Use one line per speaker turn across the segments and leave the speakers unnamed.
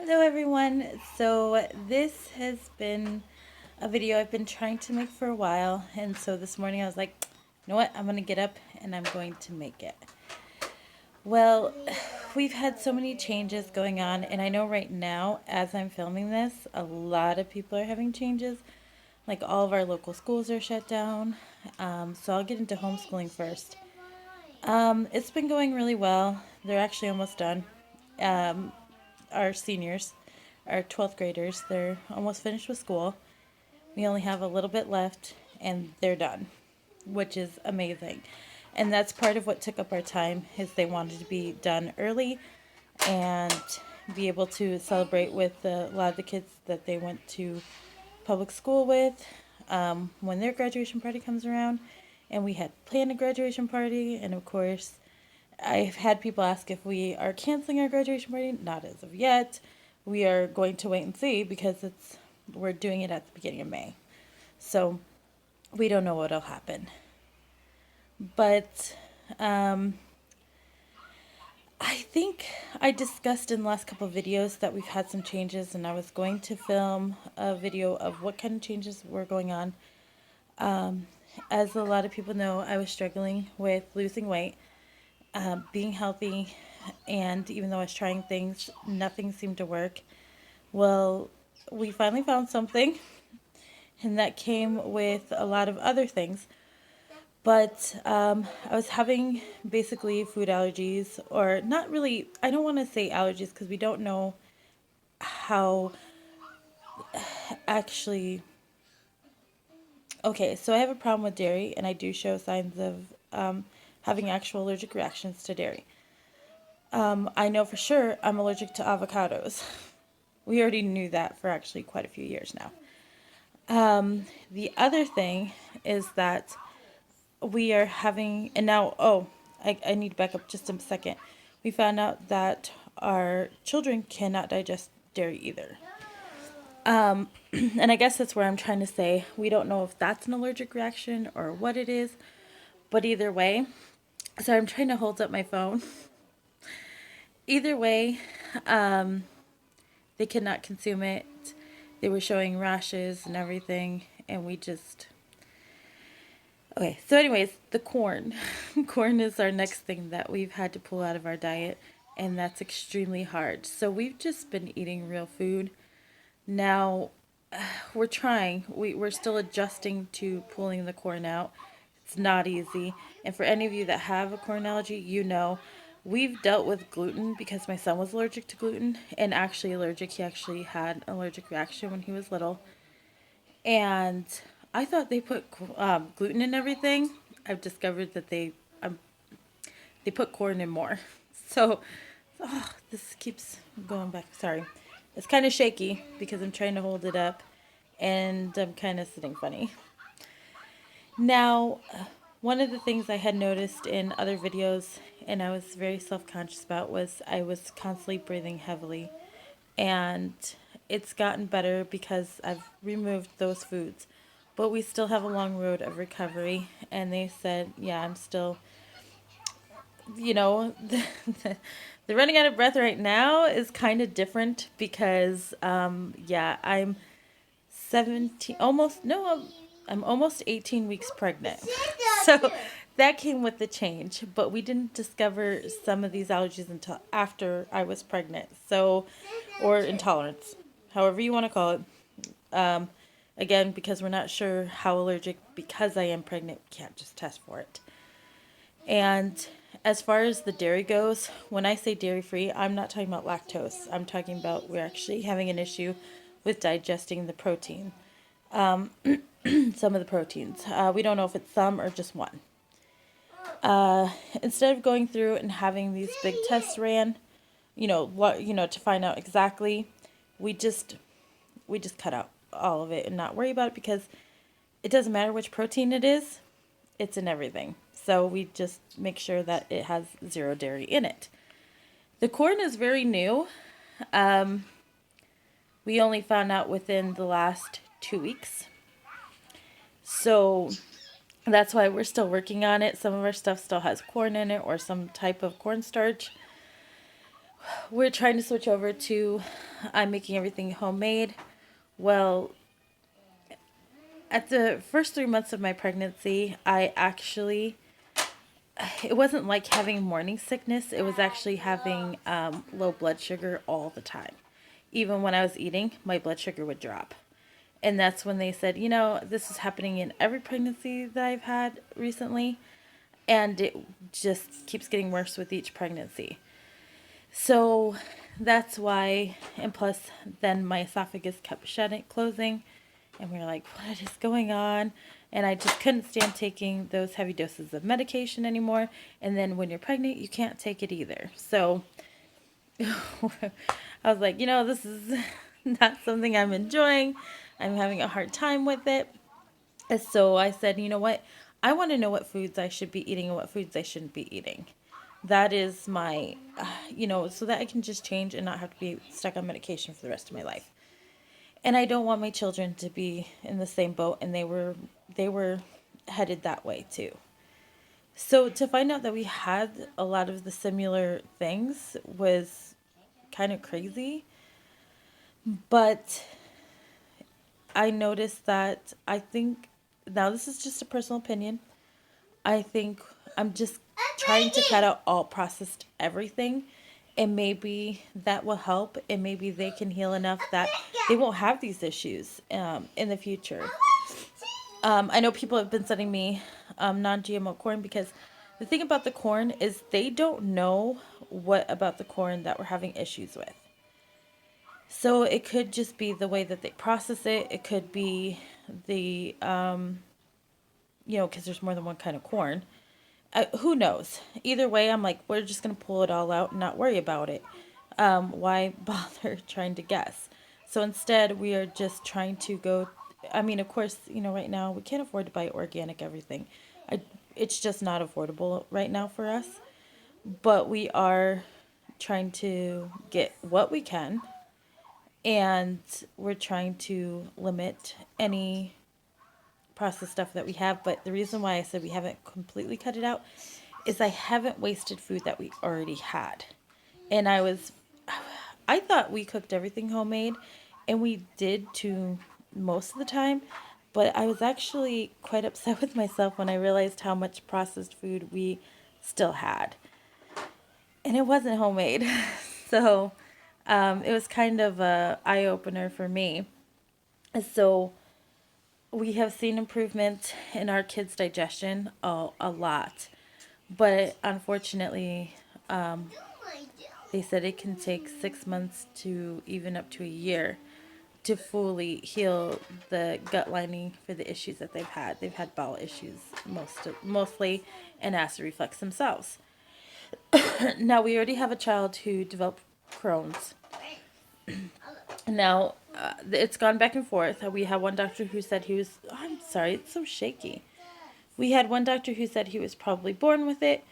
Hello everyone. So this has been a video I've been trying to make for a while, and so this morning I was like, you know what, I'm going to get up and I'm going to make it. Well, we've had so many changes going on, and I know right now as I'm filming this, a lot of people are having changes. Like all of our local schools are shut down. So I'll get into homeschooling first. It's been going really well. They're actually almost done. Our seniors, our 12th graders, they're almost finished with school. We only have a little bit left and they're done, which is amazing. And that's part of what took up our time is they wanted to be done early and be able to celebrate with a lot of the kids that they went to public school with when their graduation party comes around. And we had planned a graduation party, and of course I've had people ask if we are canceling our graduation party. Not as of yet. We are going to wait and see because we're doing it at the beginning of May. So we don't know what'll happen. But I think I discussed in the last couple of videos that we've had some changes, and I was going to film a video of what kind of changes were going on. As a lot of people know, I was struggling with losing weight, being healthy, and even though I was trying things, nothing seemed to work. Well, we finally found something, and that came with a lot of other things. But I was having basically food allergies, or not really, I don't want to say allergies because we don't know how actually. Okay, so I have a problem with dairy, and I do show signs of having actual allergic reactions to dairy. I know for sure I'm allergic to avocados. We already knew that for actually quite a few years now. The other thing is that we are having, and now, I need to back up just a second. We found out that our children cannot digest dairy either. And I guess that's where I'm trying to say we don't know if that's an allergic reaction or what it is, but either way, so I'm trying to hold up my phone. Either way, they cannot consume it. They were showing rashes and everything, and we just. Okay, so anyways, the corn. Corn is our next thing that we've had to pull out of our diet, and that's extremely hard. So we've just been eating real food. Now, we're trying. We're still adjusting to pulling the corn out. It's not easy. And for any of you that have a corn allergy, you know, we've dealt with gluten because my son was allergic to gluten and actually allergic. He actually had an allergic reaction when he was little. And I thought they put gluten in everything. I've discovered that they put corn in more. So, this keeps going back. Sorry. It's kind of shaky because I'm trying to hold it up and I'm kind of sitting funny. Now, one of the things I had noticed in other videos and I was very self-conscious about was I was constantly breathing heavily. And it's gotten better because I've removed those foods. But we still have a long road of recovery. And they said, yeah, I'm still, the running out of breath right now is kind of different because, I'm 17, I'm almost 18 weeks pregnant. So that came with the change, but we didn't discover some of these allergies until after I was pregnant. So, or intolerance, however you want to call it. Again, because we're not sure how allergic, because I am pregnant, we can't just test for it. And as far as the dairy goes, when I say dairy-free, I'm not talking about lactose. I'm talking about we're actually having an issue with digesting the protein. Some of the proteins. We don't know if it's some or just one. Instead of going through and having these big tests ran, to find out exactly, we just cut out all of it and not worry about it because it doesn't matter which protein it is, it's in everything. So we just make sure that it has zero dairy in it. The corn is very new. We only found out within the last 2 weeks. So that's why we're still working on it. Some of our stuff still has corn in it or some type of cornstarch. We're trying to switch over to I'm making everything homemade. Well, at the first 3 months of my pregnancy, it wasn't like having morning sickness. It was actually having low blood sugar all the time. Even when I was eating, my blood sugar would drop. And that's when they said, this is happening in every pregnancy that I've had recently. And it just keeps getting worse with each pregnancy. So that's why, and plus, then my esophagus kept closing. And we were like, what is going on? And I just couldn't stand taking those heavy doses of medication anymore. And then when you're pregnant, you can't take it either. So I was like, this is not something I'm enjoying. I'm having a hard time with it. And so I said, you know what? I want to know what foods I should be eating and what foods I shouldn't be eating. That is my, so that I can just change and not have to be stuck on medication for the rest of my life. And I don't want my children to be in the same boat, and they were headed that way too. So to find out that we had a lot of the similar things was kind of crazy. But I noticed that I think, now this is just a personal opinion, I think I'm just trying to cut out all processed everything. And maybe that will help. And maybe they can heal enough that they won't have these issues in the future. I know people have been sending me non-GMO corn because the thing about the corn is they don't know what about the corn that we're having issues with. So it could just be the way that they process it. It could be the, because there's more than one kind of corn. Who knows? Either way, I'm like, we're just going to pull it all out and not worry about it. Why bother trying to guess? So instead, we are just trying to go. I mean, of course, right now we can't afford to buy organic everything. It's just not affordable right now for us. But we are trying to get what we can. And we're trying to limit any processed stuff that we have. But the reason why I said we haven't completely cut it out is I haven't wasted food that we already had. And I thought we cooked everything homemade, and we did too most of the time. But I was actually quite upset with myself when I realized how much processed food we still had. And it wasn't homemade. So it was kind of a eye-opener for me. So we have seen improvement in our kids' digestion a lot. But unfortunately, they said it can take 6 months to even up to a year to fully heal the gut lining for the issues that they've had. They've had bowel issues mostly and acid reflux themselves. Now, we already have a child who developed Crohn's. Now, it's gone back and forth. We had one doctor who said he was, oh, I'm sorry, it's so shaky. We had one doctor who said he was probably born with it.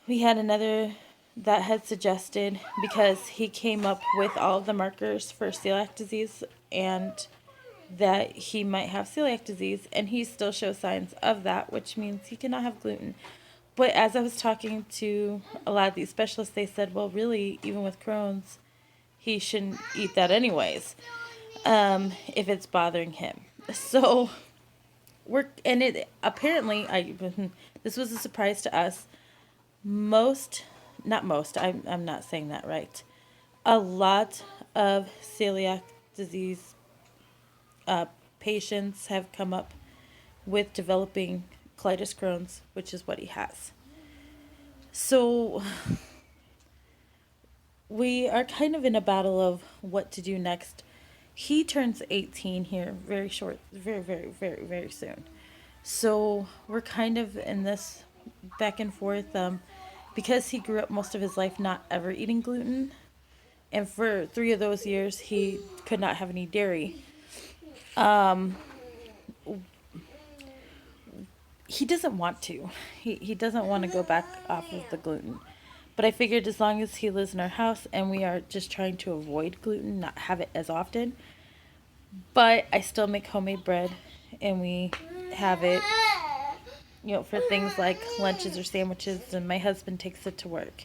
We had another that had suggested, because he came up with all of the markers for celiac disease, and that he might have celiac disease, and he still shows signs of that, which means he cannot have gluten. But as I was talking to a lot of these specialists, they said, well, really, even with Crohn's, he shouldn't eat that anyways, if it's bothering him. So and it apparently, this was a surprise to us. I'm not saying that right. A lot of celiac disease patients have come up with developing colitis Crohn's, which is what he has. So we are kind of in a battle of what to do next. He turns 18 here very, very, very soon. So we're kind of in this back and forth because he grew up most of his life not ever eating gluten. And for 3 of those years, he could not have any dairy. He doesn't want to. He doesn't want to go back off of the gluten. But I figured as long as he lives in our house and we are just trying to avoid gluten, not have it as often. But I still make homemade bread, and we have it, for things like lunches or sandwiches, and my husband takes it to work.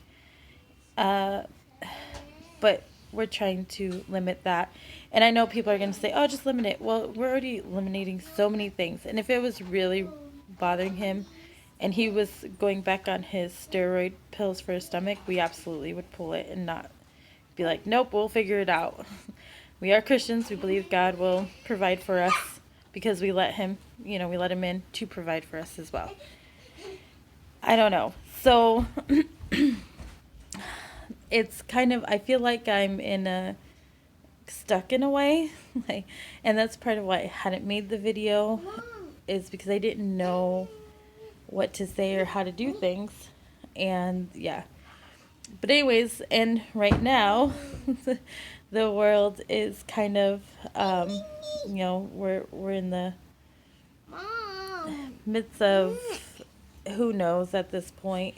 But we're trying to limit that. And I know people are going to say, oh, just limit it. Well, we're already eliminating so many things. And if it was really bothering him and he was going back on his steroid pills for his stomach, we absolutely would pull it and not be like, nope, we'll figure it out. We are Christians. We believe God will provide for us because we let him, we let him in to provide for us as well. I don't know. So it's kind of, I feel like I'm stuck in a way. And that's part of why I hadn't made the video, is because I didn't know what to say or how to do things. And yeah. But anyways, and right now, the world is kind of, we're in the midst of who knows at this point.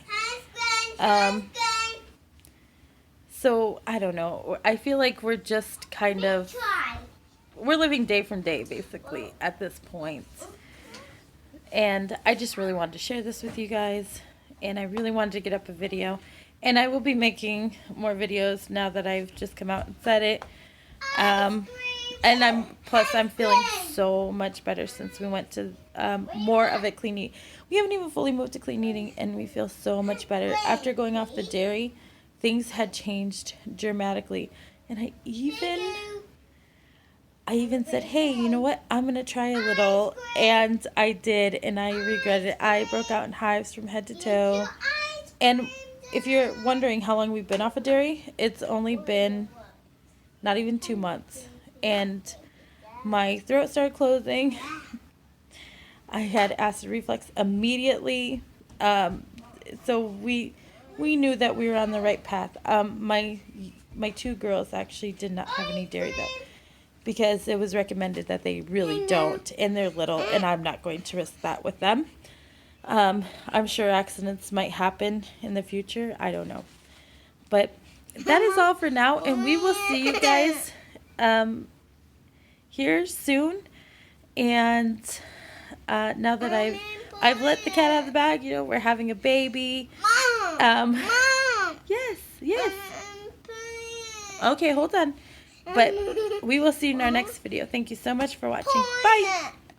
So I don't know. I feel like we're just kind of, we're living day from day basically at this point. And I just really wanted to share this with you guys. And I really wanted to get up a video. And I will be making more videos now that I've just come out and said it. And I'm feeling so much better since we went to more of a clean eat. We haven't even fully moved to clean eating, and we feel so much better. After going off the dairy, things had changed dramatically. And I even said, hey, you know what? I'm going to try a little. And I did, and I regret it. I broke out in hives from head to toe. And if you're wondering how long we've been off of dairy, it's only been not even 2 months. And my throat started closing. I had acid reflux immediately. So we knew that we were on the right path. My 2 girls actually did not have any dairy though, because it was recommended that they really don't, and they're little, and I'm not going to risk that with them. I'm sure accidents might happen in the future. I don't know. But that is all for now, and we will see you guys here soon. And now that I've let the cat out of the bag, we're having a baby. Yes. Okay, hold on. But we will see you in our next video. Thank you so much for watching. Bye.